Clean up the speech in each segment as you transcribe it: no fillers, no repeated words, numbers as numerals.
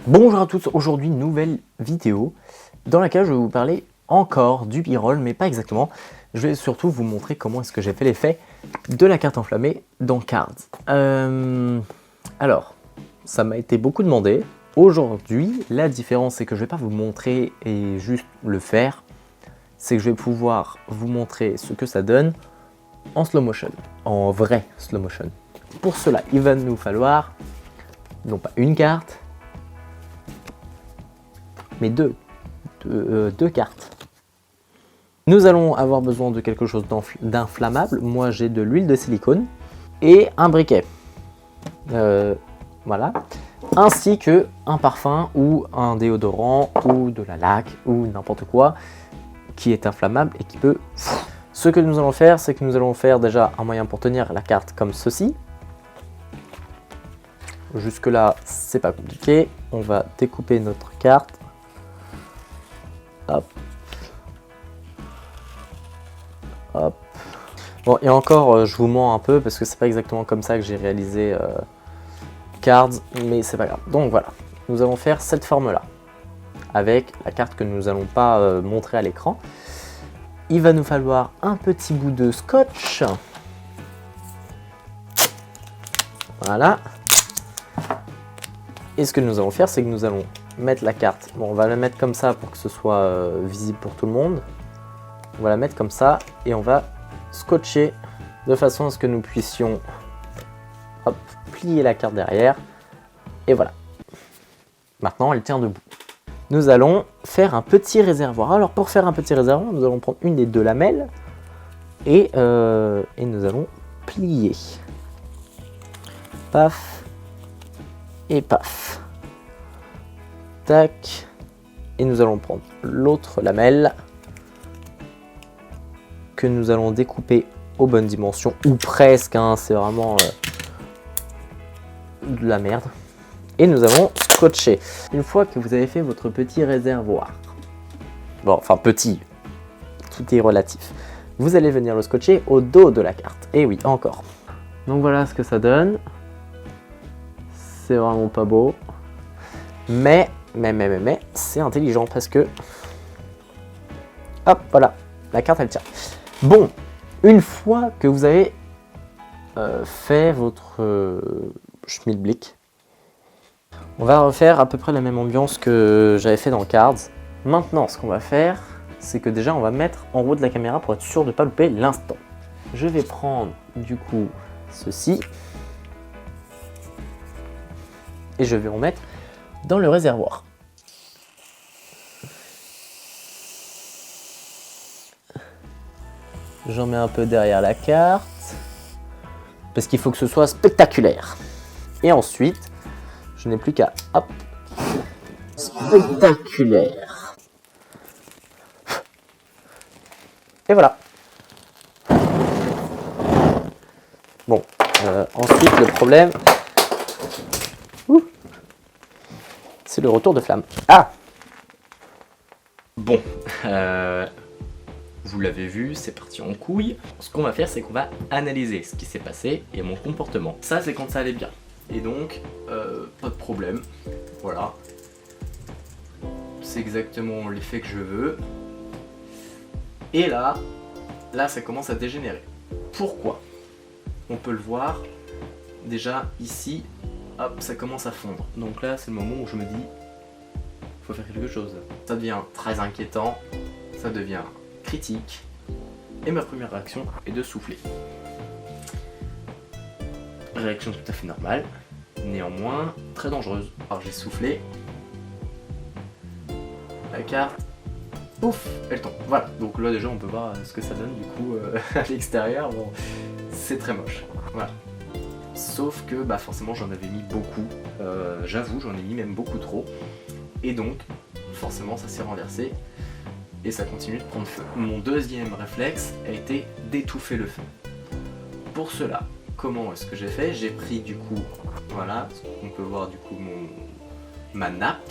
Bonjour à tous, aujourd'hui nouvelle vidéo dans laquelle je vais vous parler encore du b-roll, mais pas exactement. Je vais surtout vous montrer comment est-ce que j'ai fait l'effet de la carte enflammée dans Cards. Alors, ça m'a été beaucoup demandé. Aujourd'hui, la différence c'est que je ne vais pas vous montrer et juste le faire. C'est que je vais pouvoir vous montrer ce que ça donne en slow motion, en vrai slow motion. Pour cela, il va nous falloir non pas une carte, mais deux cartes. Nous allons avoir besoin de quelque chose d'inflammable. Moi, j'ai de l'huile de silicone et un briquet. Voilà. Ainsi que un parfum ou un déodorant ou de la laque ou n'importe quoi qui est inflammable et qui peut... Ce que nous allons faire, c'est que nous allons faire déjà un moyen pour tenir la carte comme ceci. Jusque là, c'est pas compliqué. On va découper notre carte. Hop. Hop. Bon, et encore, je vous mens un peu parce que c'est pas exactement comme ça que j'ai réalisé Cards, mais c'est pas grave. Donc voilà, nous allons faire cette forme-là avec la carte que nous allons pas montrer à l'écran. Il va nous falloir un petit bout de scotch. Voilà. Et ce que nous allons faire, c'est que nous allons mettre la carte. Bon, on va la mettre comme ça pour que ce soit visible pour tout le monde. On va la mettre comme ça et on va scotcher de façon à ce que nous puissions hop, plier la carte derrière. Et voilà. Maintenant, elle tient debout. Nous allons faire un petit réservoir. Alors pour faire un petit réservoir, nous allons prendre une des deux lamelles et nous allons plier. Paf et paf. Tac. Et nous allons prendre l'autre lamelle que nous allons découper aux bonnes dimensions, ou presque, hein, c'est vraiment de la merde. Et nous allons scotcher. Une fois que vous avez fait votre petit réservoir, bon, enfin petit, tout est relatif, vous allez venir le scotcher au dos de la carte. Et oui, encore. Donc voilà ce que ça donne. C'est vraiment pas beau. Mais c'est intelligent parce que... Hop, voilà, la carte elle tient. Bon, une fois que vous avez fait votre schmilblick, on va refaire à peu près la même ambiance que j'avais fait dans Cards. Maintenant, ce qu'on va faire, c'est que déjà on va mettre en haut de la caméra pour être sûr de ne pas louper l'instant. Je vais prendre du coup ceci et je vais en mettre dans le réservoir. J'en mets un peu derrière la carte parce qu'il faut que ce soit spectaculaire. Et ensuite, je n'ai plus qu'à hop, spectaculaire. Et voilà. Bon, ensuite le problème, c'est le retour de flamme. Ah. Bon, vous l'avez vu, c'est parti en couille. Ce qu'on va faire, c'est qu'on va analyser ce qui s'est passé et mon comportement. Ça, c'est quand ça allait bien. Et donc, pas de problème. Voilà. C'est exactement l'effet que je veux. Et là, ça commence à dégénérer. Pourquoi? On peut le voir. Déjà, ici, hop, ça commence à fondre. Donc là, c'est le moment où je me dis, faut faire quelque chose. Ça devient très inquiétant. Ça devient critique. Et ma première réaction est de souffler. Réaction tout à fait normale, néanmoins très dangereuse. Alors j'ai soufflé, la carte, ouf, elle tombe. Voilà, donc là déjà on peut voir ce que ça donne du coup à l'extérieur. Bon, c'est très moche. Voilà. Sauf que bah forcément j'en avais mis beaucoup, j'avoue j'en ai mis même beaucoup trop. Et donc forcément ça s'est renversé et ça continue de prendre feu. Mon deuxième réflexe a été d'étouffer le feu. Pour cela, comment est-ce que j'ai fait? J'ai pris du coup, voilà, on peut voir du coup ma nappe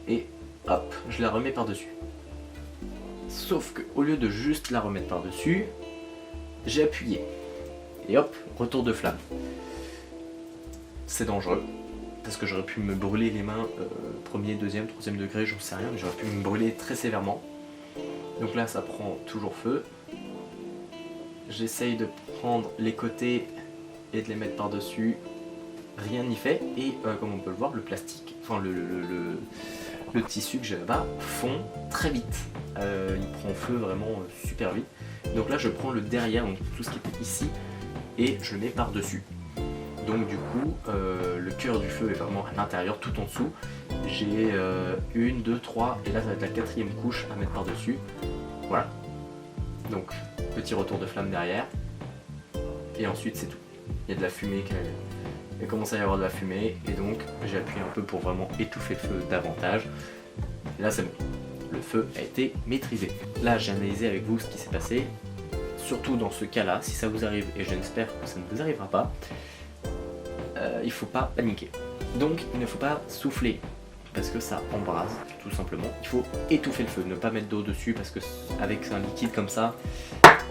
et hop, je la remets par-dessus. Sauf que au lieu de juste la remettre par-dessus, j'ai appuyé et hop, retour de flamme. C'est dangereux, parce que j'aurais pu me brûler les mains premier, deuxième, troisième degré, j'en sais rien, mais j'aurais pu me brûler très sévèrement. Donc là ça prend toujours feu. J'essaye de prendre les côtés et de les mettre par-dessus. Rien n'y fait, et comme on peut le voir, le plastique, enfin le tissu que j'ai là-bas fond très vite. Il prend feu vraiment super vite. Donc là je prends le derrière, donc tout ce qui était ici, et je le mets par-dessus. Donc du coup le cœur du feu est vraiment à l'intérieur, tout en dessous. J'ai 1, 2, 3, et là ça va être la 4e couche à mettre par-dessus. Voilà. Donc petit retour de flamme derrière, et ensuite c'est tout. Il y a de la fumée il commence à y avoir de la fumée, et donc j'appuie un peu pour vraiment étouffer le feu davantage. Et là c'est bon, le feu a été maîtrisé. Là j'ai analysé avec vous ce qui s'est passé, surtout dans ce cas là, si ça vous arrive, et j'espère que ça ne vous arrivera pas, il ne faut pas paniquer. Donc il ne faut pas souffler, parce que ça embrase tout simplement. Il faut étouffer le feu, ne pas mettre d'eau dessus, parce que avec un liquide comme ça,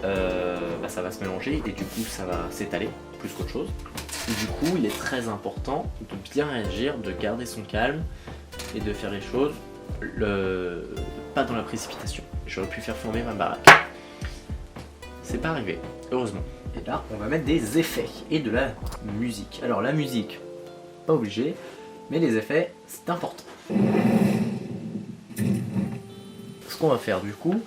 ça va se mélanger, et du coup ça va s'étaler plus qu'autre chose. Du coup, il est très important de bien réagir, de garder son calme et de faire les choses pas dans la précipitation. J'aurais pu faire flamber ma baraque. C'est pas arrivé, heureusement. Et là, on va mettre des effets et de la musique. Alors la musique, pas obligé, mais les effets, c'est important. Ce qu'on va faire du coup,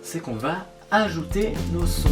c'est qu'on va ajouter nos sons.